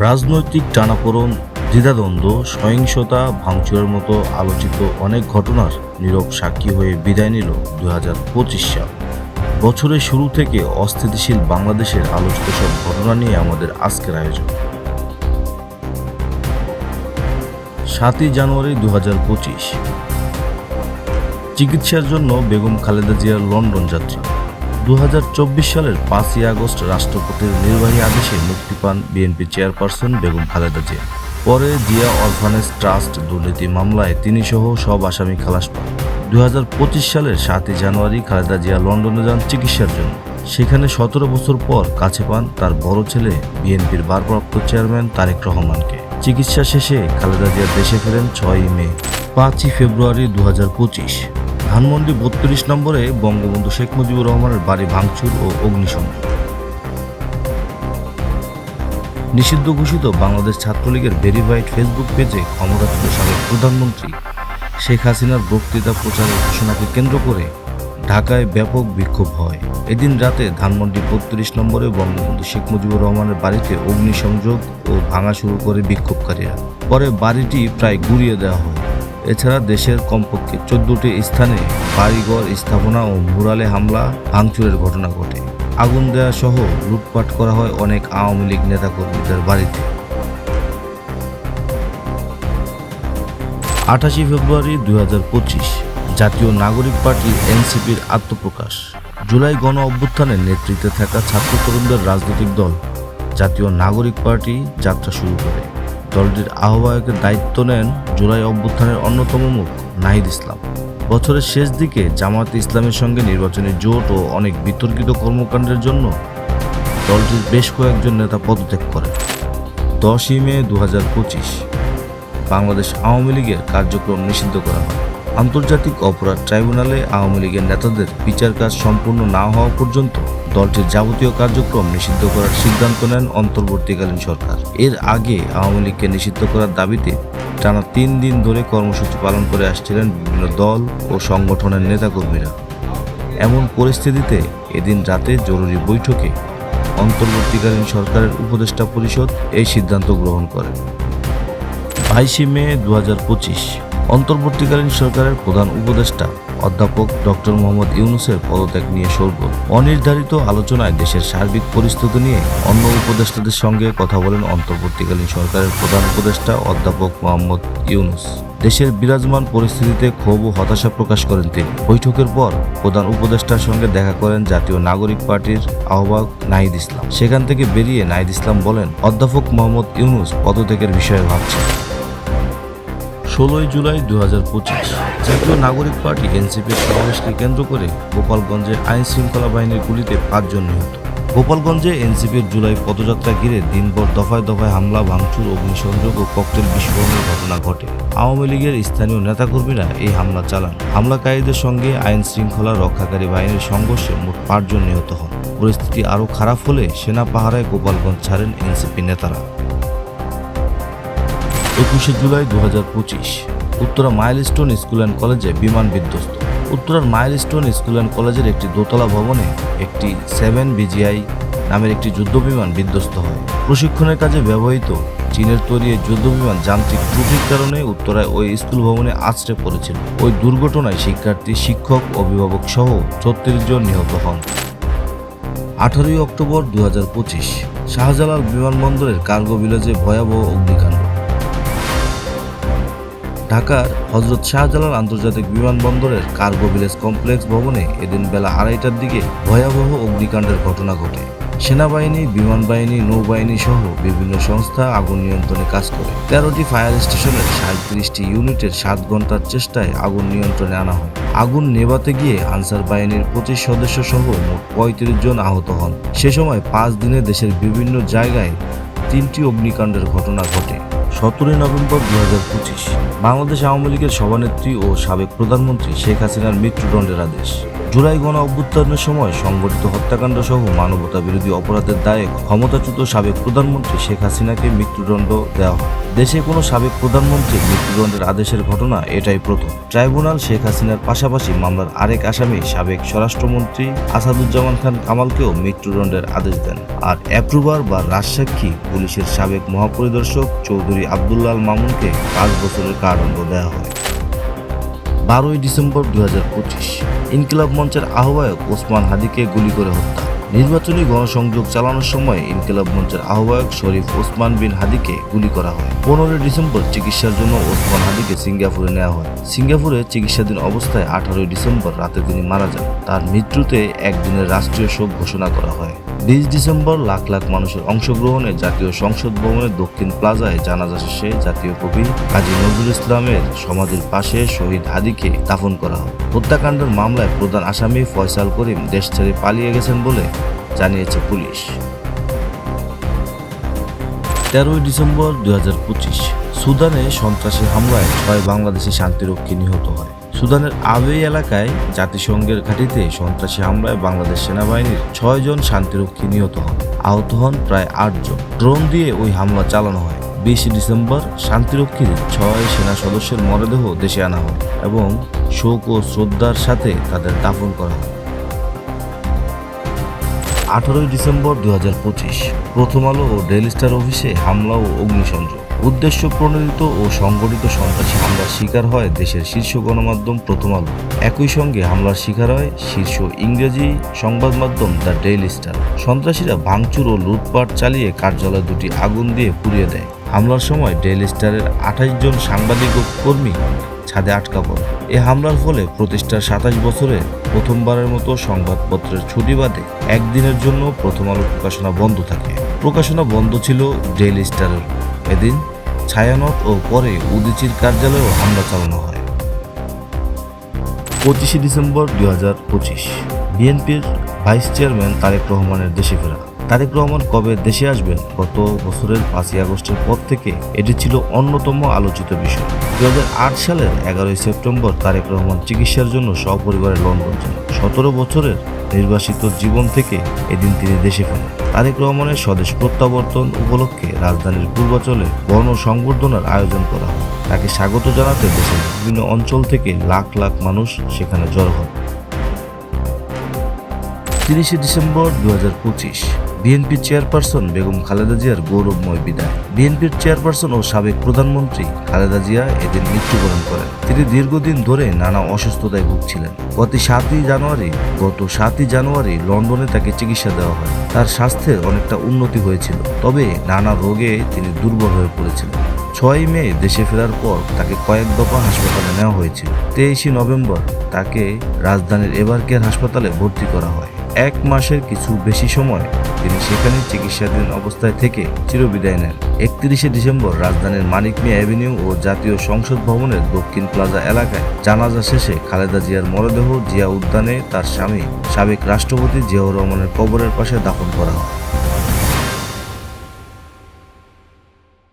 রাজনৈতিক টানাপোড়েন, দ্বিধাদ্বন্দ্ব, সহিংসতা, ভাঙচুরের মতো আলোচিত অনেক ঘটনার নীরব সাক্ষী হয়ে বিদায় নিল 2025 সাল। বছরের শুরু থেকে অস্থিতিশীল বাংলাদেশের আলোচিত সব ঘটনা নিয়ে আমাদের আজকের আয়োজন। 7ই জানুয়ারি 2025, চিকিৎসার জন্য বেগম খালেদা জিয়ার লন্ডন যাত্রা। 2024 সালের 5ই আগস্ট রাষ্ট্রপতির নির্বাহী আদেশে মুক্তি পান বিএনপি চেয়ারপারসন বেগম খালেদা জিয়া। পরে জিয়া অরফানেজ ট্রাস্ট দুর্নীতি মামলায় তিনি সহ সব আসামি খালাস পান। 2025 সালের 7ই জানুয়ারি খালেদা জিয়া লন্ডনে যান চিকিৎসার জন্য। সেখানে 17 বছর পর কাছে পান তার বড় ছেলে বিএনপির ভারপ্রাপ্ত চেয়ারম্যান তারেক রহমানকে। চিকিৎসা শেষে খালেদা জিয়া দেশে ফেরেন 6ই মে। 5ই ফেব্রুয়ারি 2025, ধানমন্ডি 32 নম্বরে বঙ্গবন্ধু শেখ মুজিবুর রহমানের বাড়ি ভাঙচুর ও অগ্নিসংযোগ। নিষিদ্ধ ঘোষিত বাংলাদেশ ছাত্রলীগের ভেরিফাইড ফেসবুক পেজে ক্ষমতাচ্যুত সাবেক প্রধানমন্ত্রী শেখ হাসিনার বক্তৃতা প্রচারের ঘোষণাকে কেন্দ্র করে ঢাকায় ব্যাপক বিক্ষোভ হয়। এদিন রাতে ধানমন্ডি 32 নম্বরে বঙ্গবন্ধু শেখ মুজিবুর রহমানের বাড়িতে অগ্নিসংযোগ ও ভাঙা শুরু করে বিক্ষোভকারীরা। পরে বাড়িটি প্রায় গুঁড়িয়ে দেওয়া হয়। এছাড়া দেশের কমপক্ষে 14টি স্থানে বাড়িঘর, স্থাপনা ও মুরালে হামলা, ভাঙচুরের ঘটনা ঘটে। আগুন দেওয়া সহ লুটপাট করা হয় অনেক আওয়ামী লীগ নেতাকর্মীদের বাড়িতে। 28 ফেব্রুয়ারি 2025, জাতীয় নাগরিক পার্টি এনসিপির আত্মপ্রকাশ। জুলাই গণ অভ্যুত্থানের নেতৃত্বে থাকা ছাত্র তরুণদের রাজনৈতিক দল জাতীয় নাগরিক পার্টি যাত্রা শুরু করে। দলটির আহ্বায়কের দায়িত্ব নেন জুলাই অভ্যুত্থানের অন্যতম মুখ নাহিদ ইসলাম। বছরের শেষ দিকে জামায়াতে ইসলামের সঙ্গে নির্বাচনী জোট ও অনেক বিতর্কিত কর্মকাণ্ডের জন্য দলটির বেশ কয়েকজন নেতা পদত্যাগ করেন। 10ই মে 2025, বাংলাদেশ আওয়ামী লীগের কার্যক্রম নিষিদ্ধ করা হয়। আন্তর্জাতিক অপরাধ ট্রাইব্যুনালে আওয়ামী লীগের নেতাদের বিচার কাজ সম্পূর্ণ না হওয়া পর্যন্ত দলটির যাবতীয় কার্যক্রম নিষিদ্ধ করার সিদ্ধান্ত নেন অন্তর্বর্তীকালীন সরকার। এর আগে আওয়ামী লীগকে নিষিদ্ধ করার দাবিতে টানা 3 দিন ধরে কর্মসূচি পালন করে আসছিলেন বিভিন্ন দল ও সংগঠনের নেতাকর্মীরা। এমন পরিস্থিতিতে এদিন রাতে জরুরি বৈঠকে অন্তর্বর্তীকালীন সরকারের উপদেষ্টা পরিষদ এই সিদ্ধান্ত গ্রহণ করে। 22 মে 2025, অন্তর্বর্তীকালীন সরকারের প্রধান উপদেষ্টা অধ্যাপক ডক্টর মোহাম্মদ ইউনূসের পদত্যাগ নিয়ে শোরগোল। অনির্ধারিত আলোচনায় দেশের সার্বিক পরিস্থিতি নিয়ে অন্য উপদেষ্টাদের সঙ্গে কথা বলেন অন্তর্বর্তীকালীন সরকারের প্রধান উপদেষ্টা অধ্যাপক মোহাম্মদ ইউনূস। দেশের বিরাজমান পরিস্থিতিতে ক্ষোভ ও হতাশা প্রকাশ করেন তিনি। বৈঠকের পর প্রধান উপদেষ্টার সঙ্গে দেখা করেন জাতীয় নাগরিক পার্টির আহ্বায়ক নাহিদ ইসলাম। সেখান থেকে বেরিয়ে নাহিদ ইসলাম বলেন, অধ্যাপক মোহাম্মদ ইউনূস পদত্যাগের বিষয়ে ভাবছেন। 16ই জুলাই 2025, জাতীয় নাগরিক পার্টি এনসিপির সমাবেশকে কেন্দ্র করে গোপালগঞ্জে আইন শৃঙ্খলা বাহিনীর গুলিতে 5 জন নিহত। গোপালগঞ্জে এনসিপির জুলাই পদযাত্রা ঘিরে দিনভর দফায় দফায় হামলা, ভাঙচুর, অগ্নিসংযোগ ও ককটেল বিস্ফোরণের ঘটনা ঘটে। আওয়ামী লীগের স্থানীয় নেতাকর্মীরা এই হামলা চালান। হামলাকারীদের সঙ্গে আইন শৃঙ্খলা রক্ষাকারী বাহিনীর সংঘর্ষে মোট 5 জন নিহত হন। পরিস্থিতি আরও খারাপ হলে সেনা পাহারায় গোপালগঞ্জ ছাড়েন এনসিপি নেতারা। 21শে জুলাই 2025, উত্তরা মাইলস্টোন স্কুল অ্যান্ড কলেজে বিমান বিধ্বস্ত। উত্তরার মাইলস্টোন স্কুল অ্যান্ড কলেজের একটি দোতলা ভবনে একটি 7 BGI নামের একটি যুদ্ধবিমান বিধ্বস্ত হয়। প্রশিক্ষণের কাজে ব্যবহৃত চীনের তৈরি এই যুদ্ধবিমান যান্ত্রিক ত্রুটির কারণে উত্তরায় ওই স্কুল ভবনে আছড়ে পড়েছিল। ওই দুর্ঘটনায় শিক্ষার্থী, শিক্ষক, অভিভাবক সহ 34 জন নিহত হন। 18ই অক্টোবর 2025, শাহজালাল বিমানবন্দরের কার্গো ভিলেজে ভয়াবহ অগ্নিকাণ্ড। ঢাকার হযরত শাহজালাল আন্তর্জাতিক বিমানবন্দরের কার্গো ভিলেজ কমপ্লেক্স ভবনে এদিন বেলা 2:30টার দিকে ভয়াবহ অগ্নিকাণ্ডের ঘটনা ঘটে। সেনাবাহিনী, বিমান বাহিনী, নৌবাহিনী সহ বিভিন্ন সংস্থা আগুন নিয়ন্ত্রণে কাজ করে। 13টি ফায়ার স্টেশনের 37টি ইউনিটের 7 ঘন্টার চেষ্টায় আগুন নিয়ন্ত্রণে আনা হয়। আগুন নেভাতে গিয়ে আনসার বাহিনীর 25 সদস্য সহ মোট 35 জন আহত হন। সে সময় 5 দিনে দেশের বিভিন্ন জায়গায় 3টি অগ্নিকাণ্ডের ঘটনা ঘটে। 17ই নভেম্বর 2025, বাংলাদেশ আওয়ামী লীগের সভানেত্রী ও সাবেক প্রধানমন্ত্রী শেখ হাসিনার মৃত্যুদণ্ডের আদেশ। জুলাই গণ অভ্যুত্থানের সময় সংগঠিত হত্যাকাণ্ড সহ মানবতা বিরোধী অপরাধের দায়ে ক্ষমতাচ্যুত সাবেক প্রধানমন্ত্রী শেখ হাসিনাকে মৃত্যুদণ্ড দেওয়া হয়। দেশে কোনো সাবেক প্রধানমন্ত্রীর মৃত্যুদণ্ডের আদেশের ঘটনা এটাই প্রথম। ট্রাইব্যুনাল শেখ হাসিনার পাশাপাশি মামলার আরেক আসামি সাবেক স্বরাষ্ট্রমন্ত্রী আসাদুজ্জামান খান কামালকেও মৃত্যুদণ্ডের আদেশ দেন। আর অ্যাপ্রুভার বা রাজসাক্ষী পুলিশের সাবেক মহাপরিদর্শক চৌধুরী আব্দুল্লাহ আল মামুনকে 5 বছরের কারাদণ্ড দেওয়া হয়। 12 ডিসেম্বর 2025 ইনকিলাব মঞ্চের আহ্বায়ক ওসমান হাদিকে গুলি করে হত্যা। নির্বাচনী গণসংযোগ চালানোর সময় ইনকিলাব মঞ্চের আহ্বায়ক শরীফ ওসমান বিন হাদিকে গুলি করা হয়। 15 ডিসেম্বর চিকিৎসার জন্য ওসমান হাদিকে সিঙ্গাপুরে নেওয়া হয়। সিঙ্গাপুরে চিকিৎসাধীন অবস্থায় 18 ডিসেম্বর রাতে তিনি মারা যান। তার মৃত্যুতে একদিনের রাষ্ট্রীয় শোক ঘোষণা করা হয়। 20 ডিসেম্বর লাখ লাখ মানুষের অংশগ্রহণে জাতীয় সংসদ ভবনের দক্ষিণ প্লাজায় জানাজা শেষে জাতীয় কবি কাজী নজরুল ইসলামের সমাধির পাশে শহীদ হাদিকে দাফন করা হয়। হত্যাকাণ্ডের মামলায় প্রধান আসামি ফয়সাল করিম দেশ ছেড়ে পালিয়ে গেছেন বলে জানিয়েছে পুলিশ। 13 ডিসেম্বর 2025 সুদানে সন্ত্রাসী হামলায় 6 বাংলাদেশি শান্তিরক্ষী নিহত হয়। সুদানের আবেই এলাকায় জাতিসংঘের ঘাঁটিতে সন্ত্রাসী হামলায় বাংলাদেশ সেনাবাহিনীর 6 জন শান্তিরক্ষী নিহত হন। আহত হন প্রায় 8 জন। ড্রোন দিয়ে ওই হামলা চালানো হয়। 20 ডিসেম্বর শান্তিরক্ষীর 6 সেনা সদস্যের মরদেহ দেশে আনা হয় এবং শোক ও শ্রদ্ধার সাথে তাদের দাফন করা হয়। 18 ডিসেম্বর 2025 প্রথম আলো ও ডেইলি স্টার অফিসে হামলা ও অগ্নিসংযোগ। উদ্দেশ্য প্রণোদিত ও সংগঠিত সন্ত্রাসী হামলার শিকার হয় দেশের শীর্ষ গণমাধ্যম প্রথম আলো। একই সঙ্গে হামলার শিকার হয় শীর্ষ ইংরেজি সংবাদ মাধ্যম দ্য ডেইলি স্টার। সন্ত্রাসীরা ভাঙচুর ও লুটপাট চালিয়ে কার্যালয় দুটি আগুন দিয়ে পুড়িয়ে দেয়। হামলার সময় ডেইলি স্টারের 28 জন সাংবাদিক ও কর্মী ছাদে আটকা পড়ে। এ হামলার ফলে প্রতিষ্ঠার 27 বছরে প্রথমবারের মতো সংবাদপত্রের ছুটি বাদে একদিনের জন্য প্রথম আলো প্রকাশনা বন্ধ থাকে। প্রকাশনা বন্ধ ছিল ডেইলি স্টারের। এদিন ছায়ানট ও পরে উদীচীর কার্যালয়েও হামলা চালানো হয়। 25 ডিসেম্বর 2025 বিএনপির ভাইস চেয়ারম্যান তারেক রহমানের দেশে ফেরা। তারেক রহমান কবে দেশে আসবেন? গত বছরের 5 আগস্টের পর থেকে এটি ছিল অন্যতম আলোচিত বিষয়। 2008 সালের 11 সেপ্টেম্বর তারেক রহমান চিকিৎসার জন্য সপরিবারে লন্ডন যান। 17 বছরের নির্বাসিত জীবন থেকে এদিন তিনি দেশে ফেরেন। তারেক রহমানের স্বদেশ প্রত্যাবর্তন উপলক্ষে রাজধানীর পূর্বাঞ্চলে বর্ণ সংবর্ধনার আয়োজন করা হয়। তাকে স্বাগত জানাতে দেশের বিভিন্ন অঞ্চল থেকে লাখ লাখ মানুষ সেখানে জড়ো হয়। 30 December 2025 BNP chairperson Begum Khaleda জিয়ার গৌরবময় বিদায়। বিএনপির চেয়ারপারসন ও সাবেক প্রধানমন্ত্রী খালেদা জিয়া এদিন মৃত্যুবরণ করেন। তিনি দীর্ঘদিন ধরে নানা অসুস্থতায় ভুগছিলেন। গত 7ই জানুয়ারি লন্ডনে তাকে চিকিৎসা দেওয়া হয়। তার স্বাস্থ্যের অনেকটা উন্নতি হয়েছিল, তবে নানা রোগে তিনি দুর্বল হয়ে পড়েছিলেন। 6 মে দেশে ফেরার পর তাকে কয়েক দফা হাসপাতালে নেওয়া হয়েছিল। 23 নভেম্বর তাকে রাজধানীর এভারকেয়ার হাসপাতালে ভর্তি করা হয়। 1 মাসের কিছু বেশি সময় তিনি সেখানে চিকিৎসাধীন অবস্থায় থেকে চিরবিদায় নেন। 31 ডিসেম্বর রাজধানীর মানিক মিয়া অ্যাভিনিউ ও জাতীয় সংসদ ভবনের দক্ষিণ প্লাজা এলাকায় জানাজা শেষে খালেদা জিয়ার মরদেহ জিয়া উদ্যানে তার স্বামী সাবেক রাষ্ট্রপতি জিয়াউর রহমানের কবরের পাশে দাফন করা হয়।